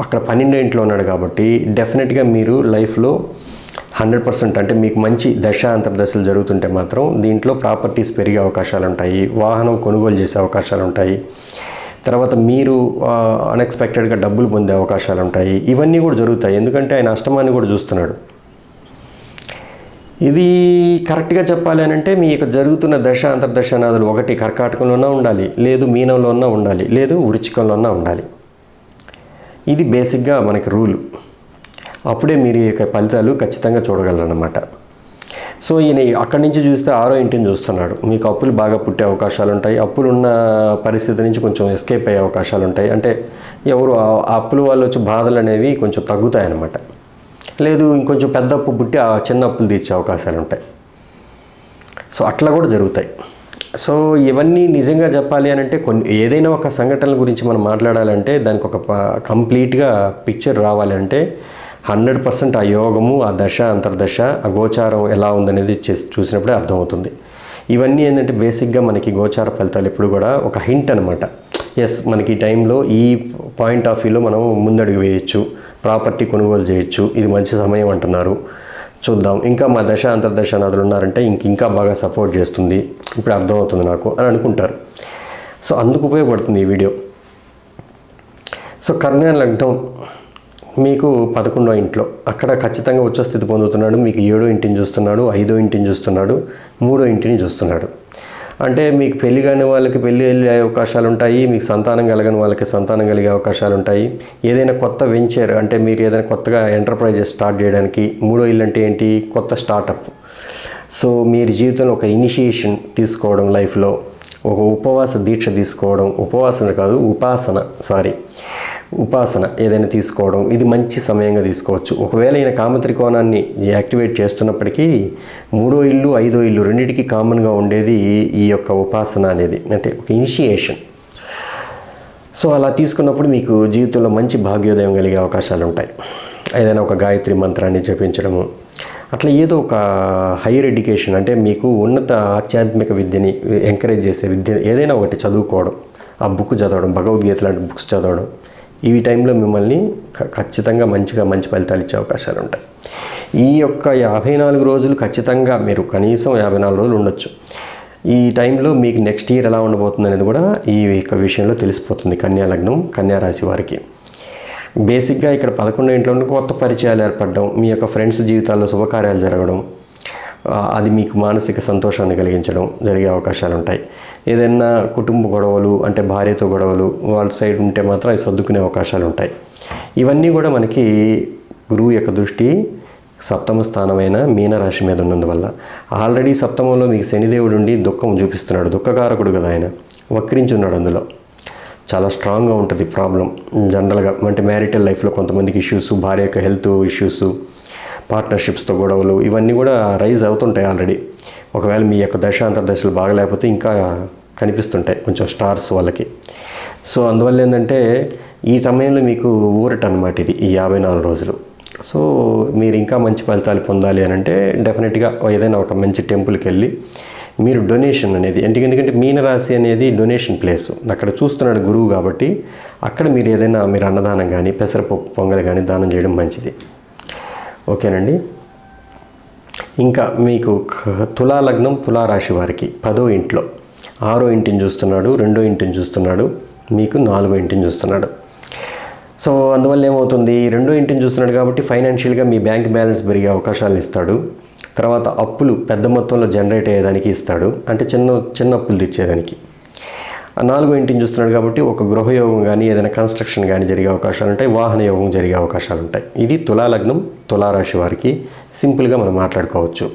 అక్కడ 12వ ఇంట్లో ఉన్నాడు కాబట్టి డెఫినెట్గా మీరు లైఫ్లో 100% అంటే మీకు మంచి దశ అంతర్దశలు జరుగుతుంటే మాత్రం దీంట్లో ప్రాపర్టీస్ పెరిగే అవకాశాలు ఉంటాయి, వాహనం కొనుగోలు చేసే అవకాశాలు ఉంటాయి, తర్వాత మీరు అన్ఎక్స్పెక్టెడ్గా డబ్బులు పొందే అవకాశాలు ఉంటాయి. ఇవన్నీ కూడా జరుగుతాయి. ఎందుకంటే ఆయన అష్టమాన్ని కూడా చూస్తున్నాడు. ఇది కరెక్ట్గా చెప్పాలి అని అంటే మీ యొక్క జరుగుతున్న దశ అంతర్దశనాదులు ఒకటి కర్కాటకంలోనే ఉండాలి, లేదు మీనంలోనే ఉండాలి, లేదు వృచ్చికంలోనే ఉండాలి. ఇది బేసిక్గా మనకి రూల్. అప్పుడే మీరు ఈ యొక్క ఫలితాలు ఖచ్చితంగా చూడగలరన్నమాట. సో ఈయన అక్కడి నుంచి చూస్తే 6వ ఇంటిని చూస్తున్నాడు. మీకు అప్పులు బాగా పుట్టే అవకాశాలు ఉంటాయి. అప్పులున్న పరిస్థితి నుంచి కొంచెం ఎస్కేప్ అయ్యే అవకాశాలు ఉంటాయి. అంటే ఎవరు ఆ అప్పుల వాళ్ళు వచ్చి బాధలు అనేవి కొంచెం తగ్గుతాయి అన్నమాట. లేదు ఇంకొంచెం పెద్ద అప్పు పుట్టి ఆ చిన్న అప్పులు తీర్చే అవకాశాలు ఉంటాయి. సో అట్లా కూడా జరుగుతాయి. సో ఇవన్నీ నిజంగా చెప్పాలి అని అంటే ఏదైనా ఒక సంఘటనల గురించి మనం మాట్లాడాలంటే దానికి ఒక కంప్లీట్గా పిక్చర్ రావాలంటే 100% ఆ యోగము, ఆ దశ అంతర్దశ, ఆ గోచారం ఎలా ఉందనేది చూసినప్పుడే అర్థమవుతుంది. ఇవన్నీ ఏంటంటే బేసిక్గా మనకి గోచార ఫలితాలు ఎప్పుడు కూడా ఒక హింట్ అనమాట. ఎస్ మనకి ఈ టైంలో ఈ పాయింట్ ఆఫ్ వ్యూలో మనం ముందడుగు వేయచ్చు, ప్రాపర్టీ కొనుగోలు చేయొచ్చు, ఇది మంచి సమయం అంటున్నారు, చూద్దాం. ఇంకా మా దశ అంతర్దశ నాదులు ఉన్నారంటే ఇంకా బాగా సపోర్ట్ చేస్తుంది, ఇప్పుడు అర్థమవుతుంది నాకు అని అనుకుంటారు. సో అందుకు ఉపయోగపడుతుంది ఈ వీడియో. సో కన్యా లగ్నం మీకు 11వ ఇంట్లో అక్కడ ఖచ్చితంగా ఉచ్చ స్థితి పొందుతున్నాడు. మీకు 7వ ఇంటిని చూస్తున్నాడు, 5వ ఇంటిని చూస్తున్నాడు, 3వ ఇంటిని చూస్తున్నాడు. అంటే మీకు పెళ్లి కాని వాళ్ళకి పెళ్లి వెళ్ళే అవకాశాలు ఉంటాయి, మీకు సంతానం కలగని వాళ్ళకి సంతానం కలిగే అవకాశాలు ఉంటాయి. ఏదైనా కొత్త వెంచర్ అంటే మీరు ఏదైనా కొత్తగా ఎంటర్ప్రైజెస్ స్టార్ట్ చేయడానికి 3వ ఇల్లు అంటే ఏంటి, కొత్త స్టార్టప్. సో మీరు జీవితంలో ఒక ఇనిషియేషన్ తీసుకోవడం, లైఫ్లో ఒక ఉపవాస దీక్ష తీసుకోవడం, ఉపాసన ఏదైనా తీసుకోవడం, ఇది మంచి సమయంగా తీసుకోవచ్చు. ఒకవేళ ఈయన కామత్రికోణాన్ని యాక్టివేట్ చేస్తున్నప్పటికీ 3వ ఇల్లు 5వ ఇల్లు రెండింటికి కామన్గా ఉండేది ఈ యొక్క ఉపాసన అనేది, అంటే ఒక ఇనిషియేషన్. సో అలా తీసుకున్నప్పుడు మీకు జీవితంలో మంచి భాగ్యోదయం కలిగే అవకాశాలు ఉంటాయి. ఏదైనా ఒక గాయత్రి మంత్రాన్ని జపించడము, అట్లా ఏదో ఒక హైయర్ ఎడ్యుకేషన్ అంటే మీకు ఉన్నత ఆధ్యాత్మిక విద్యని ఎంకరేజ్ చేసే విద్య ఏదైనా ఒకటి చదువుకోవడం, ఆ బుక్ చదవడం, భగవద్గీత లాంటి బుక్స్ చదవడం, ఈ టైంలో మిమ్మల్ని ఖచ్చితంగా మంచి ఫలితాలు ఇచ్చే అవకాశాలు ఉంటాయి. ఈ యొక్క 54 రోజులు ఖచ్చితంగా మీరు కనీసం 54 రోజులు ఉండొచ్చు. ఈ టైంలో మీకు నెక్స్ట్ ఇయర్ ఎలా ఉండబోతుంది అనేది కూడా ఈ యొక్క విషయంలో తెలిసిపోతుంది కన్యా లగ్నం, కన్యా రాశి వారికి. బేసిక్గా ఇక్కడ 11వ ఇంట్లో కొత్త పరిచయాలు ఏర్పడడం, మీ యొక్క ఫ్రెండ్స్ జీవితాల్లో శుభకార్యాలు జరగడం, అది మీకు మానసిక సంతోషాన్ని కలిగించడం జరిగే అవకాశాలు ఉంటాయి. ఏదైనా కుటుంబ గొడవలు అంటే భార్యతో గొడవలు వాళ్ళ సైడ్ ఉంటే మాత్రం అవి సర్దుకునే అవకాశాలు ఉంటాయి. ఇవన్నీ కూడా మనకి గురువు యొక్క దృష్టి 7వ స్థానమైన మీనరాశి మీద ఉన్నందువల్ల. ఆల్రెడీ 7వ మీకు శనిదేవుడు ఉండి దుఃఖం చూపిస్తున్నాడు, దుఃఖకారకుడు కదా ఆయన, వక్రించి ఉన్నాడు. అందులో చాలా స్ట్రాంగ్గా ఉంటుంది ప్రాబ్లం జనరల్గా. అంటే మ్యారిటల్ లైఫ్లో కొంతమందికి ఇష్యూస్, భార్య యొక్క హెల్త్ ఇష్యూస్, పార్ట్నర్షిప్స్తో గొడవలు ఇవన్నీ కూడా రైజ్ అవుతుంటాయి ఆల్రెడీ. ఒకవేళ మీ యొక్క దశ అంతర్దశలు బాగలేకపోతే ఇంకా కనిపిస్తుంటాయి కొంచెం స్టార్స్ వాళ్ళకి. సో అందువల్ల ఏంటంటే ఈ సమయంలో మీకు ఊరట అనమాట ఇది, ఈ 54 రోజులు సో మీరు ఇంకా మంచి ఫలితాలు పొందాలి అని అంటే డెఫినెట్గా ఏదైనా ఒక మంచి టెంపుల్కి వెళ్ళి మీరు డొనేషన్ అనేది ఎందుకంటే మీనరాశి అనేది డొనేషన్ ప్లేస్, అక్కడ చూస్తున్నాడు గురువు కాబట్టి అక్కడ మీరు ఏదైనా మీరు అన్నదానం కానీ పెసరపప్పు పొంగల్ కానీ దానం చేయడం మంచిది. ఓకేనండి. ఇంకా మీకు తులా లగ్నం తులారాశి వారికి 10వ ఇంట్లో 6వ ఇంటిని చూస్తున్నాడు, 2వ ఇంటిని చూస్తున్నాడు, మీకు 4వ ఇంటిని చూస్తున్నాడు. సో అందువల్ల ఏమవుతుంది, 2వ ఇంటిని చూస్తున్నాడు కాబట్టి ఫైనాన్షియల్గా మీ బ్యాంక్ బ్యాలెన్స్ పెరిగే అవకాశాలను ఇస్తాడు. తర్వాత అప్పులు పెద్ద మొత్తంలో జనరేట్ అయ్యేదానికి ఇస్తాడు, అంటే చిన్న అప్పులు తెచ్చేదానికి. 4వ ఇంటిని చూస్తున్నాడు కాబట్టి ఒక గృహయోగం కానీ ఏదైనా కన్స్ట్రక్షన్ కానీ జరిగే అవకాశాలు ఉంటాయి, వాహన యోగం జరిగే అవకాశాలు ఉంటాయి. ఇది తులా లగ్నం తులారాశి వారికి సింపుల్గా మనం మాట్లాడుకోవచ్చు.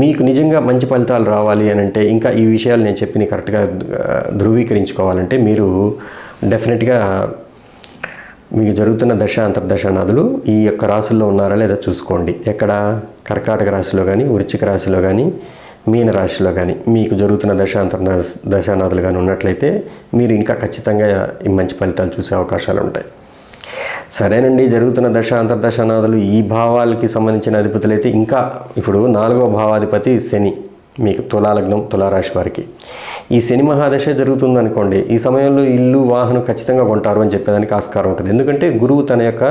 మీకు నిజంగా మంచి ఫలితాలు రావాలి అని అంటే ఇంకా ఈ విషయాలు నేను చెప్పిన కరెక్ట్గా ధృవీకరించుకోవాలంటే మీరు డెఫినెట్గా మీకు జరుగుతున్న దశ అంతర్దశానాదులు ఈ యొక్క రాశుల్లో ఉన్నారా లేదా చూసుకోండి. ఎక్కడ కర్కాటక రాశిలో కానీ వృశ్చిక రాశిలో కానీ మీన రాశిలో కానీ మీకు జరుగుతున్న దశానాదులు కానీ ఉన్నట్లయితే మీరు ఇంకా ఖచ్చితంగా మంచి ఫలితాలు చూసే అవకాశాలు ఉంటాయి. సరేనండి, జరుగుతున్న దశ అంతర్దశానాదులు ఈ భావాలకి సంబంధించిన అధిపతులు అయితే ఇంకా ఇప్పుడు 4వ భావాధిపతి శని మీకు తులాలగ్నం తులారాశి వారికి ఈ శని మహాదశ జరుగుతుంది అనుకోండి, ఈ సమయంలో ఇల్లు వాహనం ఖచ్చితంగా కొంటారు అని చెప్పేదానికి ఆస్కారం ఉంటుంది. ఎందుకంటే గురువు తన యొక్క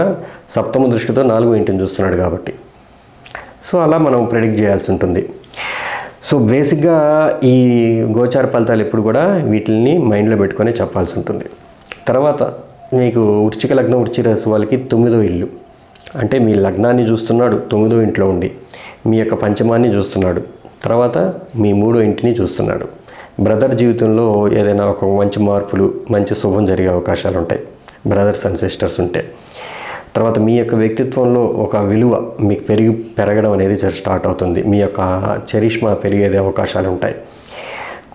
7వ దృష్టితో 4వ ఇంటిని చూస్తున్నాడు కాబట్టి. సో అలా మనం ప్రెడిక్ట్ చేయాల్సి ఉంటుంది. సో బేసిక్గా ఈ గోచార ఫలితాలు ఎప్పుడు కూడా వీటిని మైండ్లో పెట్టుకొని చెప్పాల్సి ఉంటుంది. తర్వాత మీకు వృశ్చిక లగ్నం వృశ్చిక రాశి వాళ్ళకి 9వ ఇల్లు, అంటే మీ లగ్నాన్ని చూస్తున్నాడు 9వ ఇంట్లో ఉండి, మీ యొక్క పంచమాన్ని చూస్తున్నాడు, తర్వాత మీ 3వ ఇంటిని చూస్తున్నాడు. బ్రదర్ జీవితంలో ఏదైనా ఒక మంచి మార్పులు మంచి శుభం జరిగే అవకాశాలు ఉంటాయి బ్రదర్స్ అండ్ సిస్టర్స్ ఉంటే. తర్వాత మీ యొక్క వ్యక్తిత్వంలో ఒక విలువ మీకు పెరగడం అనేది స్టార్ట్ అవుతుంది, మీ యొక్క చరిష్మా పెరిగే అవకాశాలు ఉంటాయి.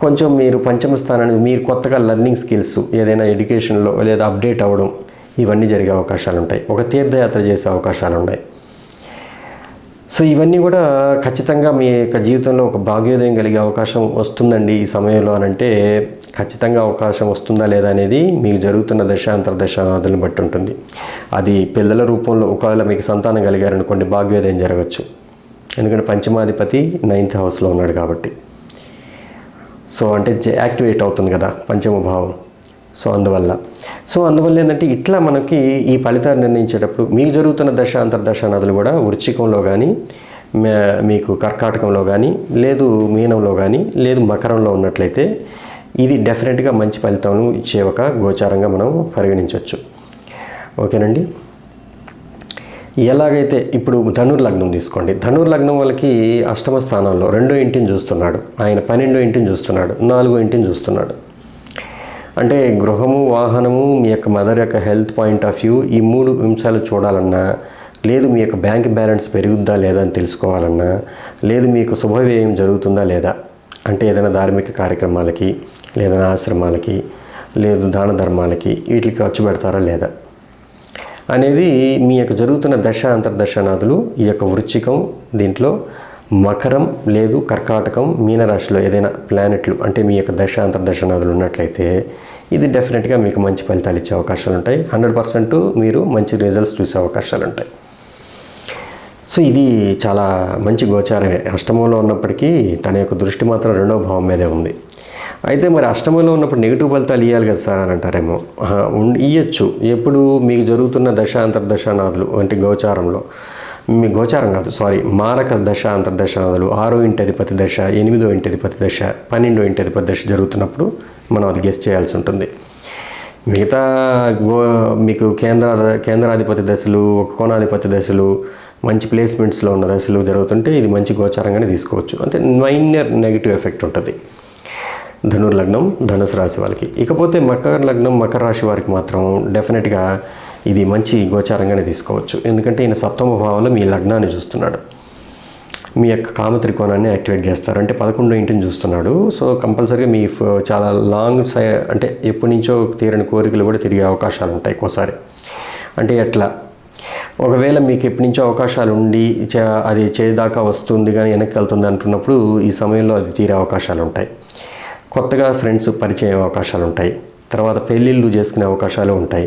కొంచెం మీరు పంచమ స్థానాన్ని మీరు కొత్తగా లెర్నింగ్ స్కిల్స్ ఏదైనా ఎడ్యుకేషన్లో లేదా అప్డేట్ అవ్వడం ఇవన్నీ జరిగే అవకాశాలు ఉంటాయి. ఒక తీర్థయాత్ర చేసే అవకాశాలు ఉన్నాయి. సో ఇవన్నీ కూడా ఖచ్చితంగా మీ యొక్క జీవితంలో ఒక భాగ్యోదయం కలిగే అవకాశం వస్తుందండి ఈ సమయంలో అని అంటే ఖచ్చితంగా అవకాశం వస్తుందా లేదా అనేది మీకు జరుగుతున్న దశ అంతర్దశానాదులను బట్టి ఉంటుంది. అది పిల్లల రూపంలో ఒకవేళ మీకు సంతానం కలిగారనుకోండి భాగ్యోదయం జరగచ్చు, ఎందుకంటే పంచమాధిపతి 9th హౌస్లో ఉన్నాడు కాబట్టి. సో అంటే యాక్టివేట్ అవుతుంది కదా పంచమ భావం. సో అందువల్ల ఏంటంటే ఇట్లా మనకి ఈ ఫలితాలు నిర్ణయించేటప్పుడు మీకు జరుగుతున్న దశ అంతర్దశానాదులు కూడా వృశ్చికంలో కానీ మీకు కర్కాటకంలో కానీ లేదు మీనంలో కానీ లేదు మకరంలో ఉన్నట్లయితే ఇది డెఫినెట్గా మంచి ఫలితం ఇచ్చే ఒక గోచారంగా మనం పరిగణించవచ్చు. ఓకేనండి. ఎలాగైతే ఇప్పుడు ధనుర్లగ్నం తీసుకోండి, ధనుర్లగ్నం వాళ్ళకి 8వ స్థానంలో 2వ ఇంటిని చూస్తున్నాడు, ఆయన 12వ ఇంటిని చూస్తున్నాడు, 4వ ఇంటిని చూస్తున్నాడు. అంటే గృహము వాహనము మీ యొక్క మదర్ యొక్క హెల్త్ పాయింట్ ఆఫ్ వ్యూ ఈ 3 అంశాలు చూడాలన్నా, లేదు మీ యొక్క బ్యాంక్ బ్యాలెన్స్ పెరుగుద్దా లేదా అని తెలుసుకోవాలన్నా, లేదు మీకు శుభవ్యయం జరుగుతుందా లేదా అంటే ఏదైనా ధార్మిక కార్యక్రమాలకి లేదా ఆశ్రమాలకి లేదు దాన ధర్మాలకి వీటికి ఖర్చు పెడతారా లేదా అనేది మీ యొక్క జరుగుతున్న దశ అంతర్దశానాదులు ఈ యొక్క వృశ్చికం దీంట్లో మకరం లేదు కర్కాటకం మీనరాశిలో ఏదైనా ప్లానెట్లు అంటే మీ యొక్క దశ అంతర్దశానాదులు ఉన్నట్లయితే ఇది డెఫినెట్గా మీకు మంచి ఫలితాలు ఇచ్చే అవకాశాలు ఉంటాయి. 100% మీరు మంచి రిజల్ట్స్ చూసే అవకాశాలు ఉంటాయి. సో ఇది చాలా మంచి గోచారమే. అష్టమంలో ఉన్నప్పటికీ తన యొక్క దృష్టి మాత్రం 2వ భావం మీదే ఉంది. అయితే మరి అష్టమంలో ఉన్నప్పుడు నెగిటివ్ ఫలితాలు ఇవ్వాలి కదా సార్ అని అంటారేమో. ఇవ్వచ్చు. ఎప్పుడు మీకు జరుగుతున్న దశ అంతర్దశానాదులు అంటే గోచారంలో మీ గోచారం కాదు మారక దశ అంతర్దశానాదులు 6వ ఇంటి అధిపతి దశ 8వ ఇంటి అధిపతి దశ 12వ ఇంటి అధిపతి దశ జరుగుతున్నప్పుడు మనం అది గెస్ చేయాల్సి ఉంటుంది. మిగతా మీకు కేంద్రాధిపతి దశలు కోణాధిపతి దశలు మంచి ప్లేస్మెంట్స్లో ఉన్న దశలు జరుగుతుంటే ఇది మంచి గోచారంగానే తీసుకోవచ్చు. అంటే మైనర్ నెగిటివ్ ఎఫెక్ట్ ఉంటుంది ధనుర్లగ్నం ధనుసు రాశి వాళ్ళకి. ఇకపోతే మకర లగ్నం మకర రాశి వారికి మాత్రం డెఫినెట్గా ఇది మంచి గోచారంగానే తీసుకోవచ్చు. ఎందుకంటే ఈయన 7వ భావంలో మీ లగ్నాన్ని చూస్తున్నాడు, మీ యొక్క కామత్రికోణాన్ని యాక్టివేట్ చేస్తారు, అంటే 11వ ఇంటిని చూస్తున్నాడు. సో కంపల్సరీగా మీ చాలా లాంగ్ అంటే ఎప్పటి నుంచో తీరని కోరికలు కూడా తిరిగే అవకాశాలు ఉంటాయి ఒక్కోసారి. అంటే ఎట్లా ఒకవేళ మీకు ఎప్పటి నుంచో అవకాశాలు ఉండి అది చేదాకా వస్తుంది కానీ వెనక్కి వెళ్తుంది అంటున్నప్పుడు ఈ సమయంలో అది తీరే అవకాశాలు ఉంటాయి. కొత్తగా ఫ్రెండ్స్ పరిచయం అవకాశాలు ఉంటాయి. తర్వాత పెళ్ళిళ్ళు చేసుకునే అవకాశాలు ఉంటాయి.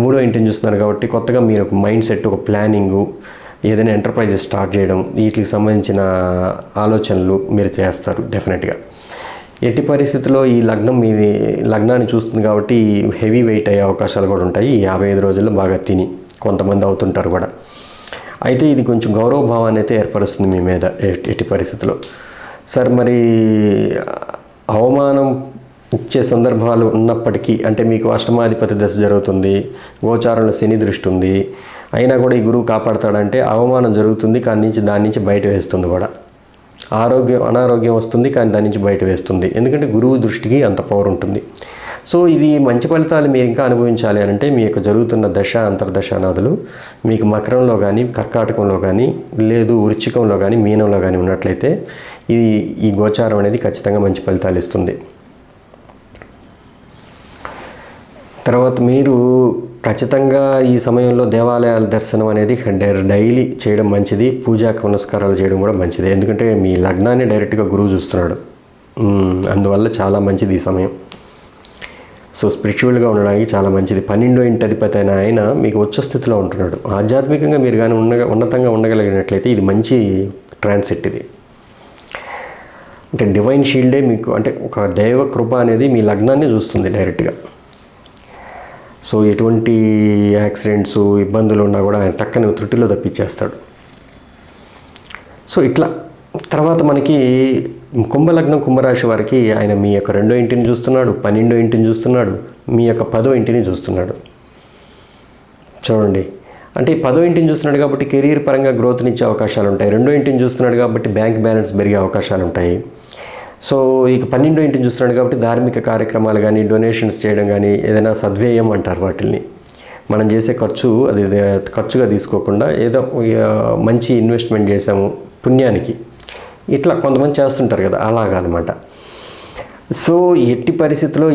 మూడో ఇంటిని చూస్తున్నారు కాబట్టి కొత్తగా మీరు ఒక మైండ్ సెట్, ఒక ప్లానింగు, ఏదైనా ఎంటర్ప్రైజెస్ స్టార్ట్ చేయడం, వీటికి సంబంధించిన ఆలోచనలు మీరు చేస్తారు డెఫినెట్గా. ఎట్టి పరిస్థితుల్లో ఈ లగ్నం మీ లగ్నాన్ని చూస్తుంది కాబట్టి హెవీ వెయిట్ అయ్యే అవకాశాలు కూడా ఉంటాయి ఈ 55 రోజుల్లో బాగా తిని, కొంతమంది అవుతుంటారు కూడా. అయితే ఇది కొంచెం గౌరవ భావాన్ని అయితే ఏర్పరుస్తుంది మీ మీద ఎట్టి పరిస్థితుల్లో. సార్ మరి అవమానం ఇచ్చే సందర్భాలు ఉన్నప్పటికీ, అంటే మీకు అష్టమాధిపతి దశ జరుగుతుంది, గోచారంలో శని దృష్టి ఉంది, అయినా కూడా ఈ గురువు కాపాడతాడంటే అవమానం జరుగుతుంది కానీ దాని నుంచి బయట వేస్తుంది కూడా. అనారోగ్యం వస్తుంది కానీ దాని నుంచి బయట వేస్తుంది, ఎందుకంటే గురువు దృష్టికి అంత పవర్ ఉంటుంది. సో ఇది మంచి ఫలితాలు మీరు ఇంకా అనుభవించాలి అని అంటే మీ యొక్క జరుగుతున్న దశ అంతర్దశానాదులు మీకు మకరంలో కానీ, కర్కాటకంలో కానీ, లేదు వృశ్చికంలో కానీ, మీనంలో కానీ ఉన్నట్లయితే ఈ గోచారం అనేది ఖచ్చితంగా మంచి ఫలితాలు ఇస్తుంది. తర్వాత మీరు ఖచ్చితంగా ఈ సమయంలో దేవాలయాల దర్శనం అనేది డైలీ చేయడం మంచిది. పూజా పునస్కారాలు చేయడం కూడా మంచిది, ఎందుకంటే మీ లగ్నాన్ని డైరెక్ట్గా గురువు చూస్తున్నాడు. అందువల్ల చాలా మంచిది ఈ సమయం. సో స్పిరిచువల్గా ఉండడానికి చాలా మంచిది. 12వ ఇంటి అధిపతి అయిన ఆయన మీకు ఉచ్చ స్థితిలో ఉంటున్నాడు. ఆధ్యాత్మికంగా మీరు కానీ ఉన్నతంగా ఉండగలిగినట్లయితే ఇది మంచి ట్రాన్సిట్. ఇది అంటే డివైన్ షీల్డే మీకు, అంటే ఒక దైవ కృప అనేది మీ లగ్నాన్ని చూస్తుంది డైరెక్ట్గా. సో ఎటువంటి యాక్సిడెంట్స్, ఇబ్బందులు ఉన్నా కూడా ఆయన టక్కని త్రుటిలో తప్పించేస్తాడు. సో ఇట్లా తర్వాత మనకి కుంభలగ్నం, కుంభరాశి వారికి ఆయన మీ యొక్క 2వ ఇంటిని చూస్తున్నాడు, 12వ ఇంటిని చూస్తున్నాడు, మీ యొక్క 10వ ఇంటిని చూస్తున్నాడు. చూడండి, అంటే 10వ ఇంటిని చూస్తున్నాడు కాబట్టి కెరీర్ పరంగా గ్రోత్నిచ్చే అవకాశాలు ఉంటాయి. 2వ ఇంటిని చూస్తున్నాడు కాబట్టి బ్యాంక్ బ్యాలెన్స్ పెరిగే అవకాశాలు ఉంటాయి. సో ఇక 12వ ఇంటిని చూస్తున్నాడు కాబట్టి ధార్మిక కార్యక్రమాలు కానీ, డొనేషన్స్ చేయడం కానీ, ఏదైనా సద్వ్యయం అంటారు వాటిల్ని, మనం చేసే ఖర్చు అది ఖర్చుగా తీసుకోకుండా ఏదో మంచి ఇన్వెస్ట్మెంట్ చేసాము పుణ్యానికి, ఇట్లా కొంతమంది చేస్తుంటారు కదా, అలాగనమాట. సో ఎట్టి పరిస్థితుల్లో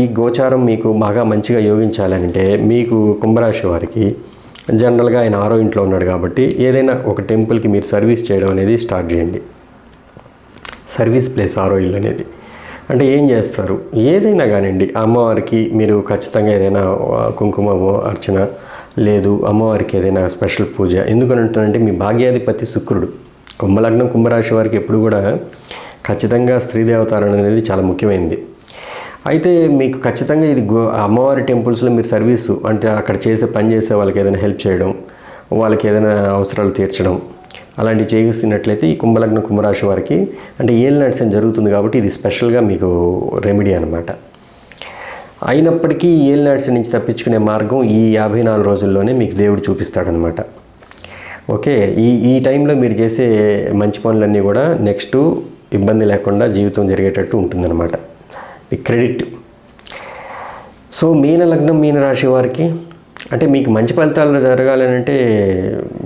ఈ గోచారం మీకు బాగా మంచిగా యోగించాలంటే మీకు కుంభరాశి వారికి జనరల్గా ఆయన 6వ ఇంట్లో ఉన్నాడు కాబట్టి ఏదైనా ఒక టెంపుల్కి మీరు సర్వీస్ చేయడం అనేది స్టార్ట్ చేయండి. సర్వీస్ ప్లేస్ 6వ ఇల్లు అనేది. అంటే ఏం చేస్తారు, ఏదైనా కానివ్వండి, అమ్మవారికి మీరు ఖచ్చితంగా ఏదైనా కుంకుమ అర్చన, లేదు అమ్మవారికి ఏదైనా స్పెషల్ పూజ. ఎందుకని అంటున్నానంటే మీ భాగ్యాధిపతి శుక్రుడు. కుంభలగ్నం, కుంభరాశి వారికి ఎప్పుడు కూడా ఖచ్చితంగా స్త్రీ దేవతారాధన అనేది చాలా ముఖ్యమైనది. అయితే మీకు ఖచ్చితంగా ఇది అమ్మవారి టెంపుల్స్లో మీరు సర్వీసు, అంటే అక్కడ పని చేసే వాళ్ళకి ఏదైనా హెల్ప్ చేయడం, వాళ్ళకి ఏదైనా అవసరాలు తీర్చడం, అలాంటివి చేసినట్లయితే ఈ కుంభలగ్నం, కుంభరాశి వారికి అంటే ఏలినాటి శని జరుగుతుంది కాబట్టి ఇది స్పెషల్గా మీకు రెమెడీ అనమాట. అయినప్పటికీ ఏలినాటి శని నుంచి తప్పించుకునే మార్గం ఈ 54 రోజుల్లోనే మీకు దేవుడు చూపిస్తాడనమాట. ఓకే, ఈ టైంలో మీరు చేసే మంచి పనులన్నీ కూడా నెక్స్ట్ ఇబ్బంది లేకుండా జీవితం జరిగేటట్టు ఉంటుందన్నమాట, ఈ క్రెడిట్. సో మీన లగ్నం, మీన రాశి వారికి అంటే మీకు మంచి ఫలితాలు జరగాలని అంటే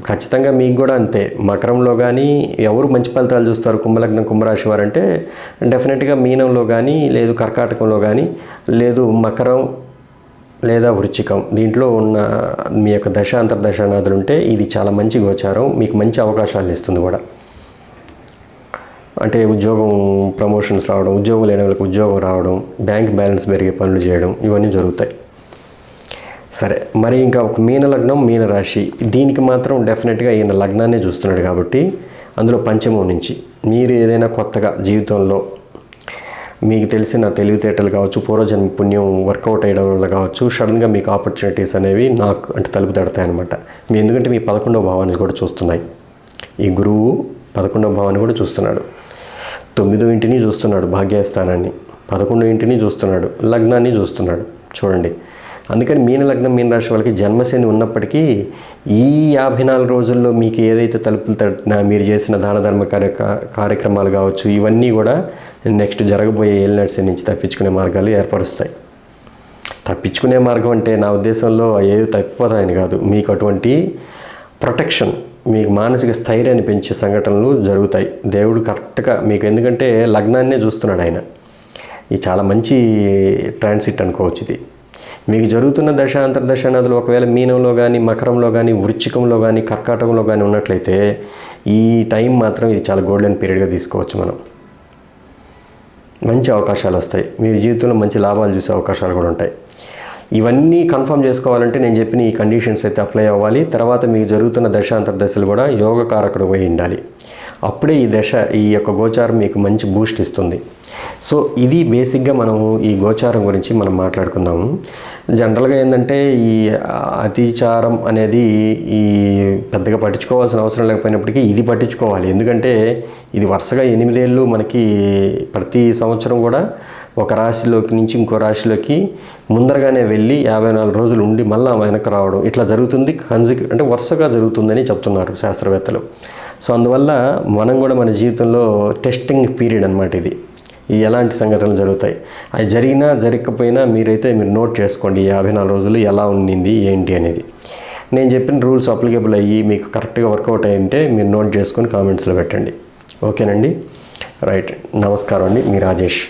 ఖచ్చితంగా మీకు కూడా అంతే. మకరంలో కానీ ఎవరు మంచి ఫలితాలు చూస్తారు కుంభలగ్నం, కుంభరాశి వారు అంటే డెఫినెట్గా మీనంలో కానీ, లేదు కర్కాటకంలో కానీ, లేదు మకరం లేదా వృశ్చికం, దీంట్లో ఉన్న మీ యొక్క దశ అంతర్దశానాదులు ఉంటే ఇది చాలా మంచి గోచారం, మీకు మంచి అవకాశాలు ఇస్తుంది కూడా. అంటే ఉద్యోగం ప్రమోషన్స్ రావడం, ఉద్యోగం లేని వాళ్ళకి ఉద్యోగం రావడం, బ్యాంక్ బ్యాలెన్స్ పెరిగే పనులు చేయడం, ఇవన్నీ జరుగుతాయి. సరే, మరి ఇంకా ఒక మీన లగ్నం, మీన రాశి, దీనికి మాత్రం డెఫినెట్గా ఈయన లగ్నాన్ని చూస్తున్నాడు కాబట్టి అందులో పంచమం నుంచి మీరు ఏదైనా కొత్తగా జీవితంలో మీకు తెలిసిన తెలివితేటలు కావచ్చు, పూర్వజన్మ పుణ్యం వర్కౌట్ అయ్యడం వల్ల కావచ్చు, సడన్గా మీకు ఆపర్చునిటీస్ అనేవి నాకు అంటే తలుపు తడతాయి అనమాట. ఎందుకంటే మీ 11వ భావాన్ని కూడా చూస్తున్నాయి. ఈ గురువు 11వ భావాన్ని కూడా చూస్తున్నాడు, 9వ ఇంటిని చూస్తున్నాడు, భాగ్యస్థానాన్ని, 11వ ఇంటిని చూస్తున్నాడు, లగ్నాన్ని చూస్తున్నాడు. చూడండి, అందుకని మీన లగ్నం, మీన రాశి వాళ్ళకి జన్మశని ఉన్నప్పటికీ ఈ 54 రోజుల్లో మీకు ఏదైతే తలుపులు తట్టినా, మీరు చేసిన దాన ధర్మ కార్యక్రమాలు కావచ్చు, ఇవన్నీ కూడా నెక్స్ట్ జరగబోయే ఏలినాటి శని నుంచి తప్పించుకునే మార్గాలు ఏర్పరుస్తాయి. తప్పించుకునే మార్గం అంటే నా ఉద్దేశంలో ఏవి తప్పిపోతాయని కాదు, మీకు అటువంటి ప్రొటెక్షన్, మీకు మానసిక స్థైర్యాన్ని పెంచే సంఘటనలు జరుగుతాయి. దేవుడు కరెక్ట్గా మీకు, ఎందుకంటే లగ్నాన్నే చూస్తున్నాడు ఆయన. ఇది చాలా మంచి ట్రాన్సిట్ అనుకోవచ్చు. ఇది మీకు జరుగుతున్న దశ అంతర్దశానాదులు ఒకవేళ మీనంలో కానీ, మకరంలో కానీ, వృశ్చికంలో కానీ, కర్కాటకంలో కానీ ఉన్నట్లయితే ఈ టైం మాత్రం ఇది చాలా గోల్డెన్ పీరియడ్గా తీసుకోవచ్చు. మనం మంచి అవకాశాలు వస్తాయి, మీరు జీవితంలో మంచి లాభాలు చూసే అవకాశాలు కూడా ఉంటాయి. ఇవన్నీ కన్ఫర్మ్ చేసుకోవాలంటే నేను చెప్పిన ఈ కండిషన్స్ అయితే అప్లై అవ్వాలి. తర్వాత మీకు జరుగుతున్న దశాంతర దశలు కూడా యోగకారకుడు పోయి ఉండాలి. అప్పుడే ఈ యొక్క గోచారం మీకు మంచి బూస్ట్ ఇస్తుంది. సో ఇది బేసిక్గా మనము ఈ గోచారం గురించి మనం మాట్లాడుకుందాము. జనరల్గా ఏంటంటే ఈ అతిచారం అనేది ఈ పెద్దగా పట్టించుకోవాల్సిన అవసరం లేకపోయినప్పటికీ ఇది పట్టించుకోవాలి. ఎందుకంటే ఇది వరుసగా 8 ఏళ్ళు మనకి ప్రతి సంవత్సరం కూడా ఒక రాశిలోకి నుంచి ఇంకో రాశిలోకి ముందరగానే వెళ్ళి 54 రోజులు ఉండి మళ్ళీ వెనక్కి రావడం ఇట్లా జరుగుతుంది. అంటే వరుసగా జరుగుతుందని చెప్తున్నారు శాస్త్రవేత్తలు. సో అందువల్ల మనం కూడా మన జీవితంలో టెస్టింగ్ పీరియడ్ అనమాట ఇది. ఎలాంటి సంఘటనలు జరుగుతాయి, అవి జరిగినా జరగకపోయినా మీరు నోట్ చేసుకోండి 54 రోజులు ఎలా ఉండింది ఏంటి అనేది. నేను చెప్పిన రూల్స్ అప్లికేబుల్ అయ్యి మీకు కరెక్ట్గా వర్కౌట్ అయ్యింటే మీరు నోట్ చేసుకొని కామెంట్స్లో పెట్టండి. ఓకేనండి, రైట్. నమస్కారం అండి, మీ రాజేష్.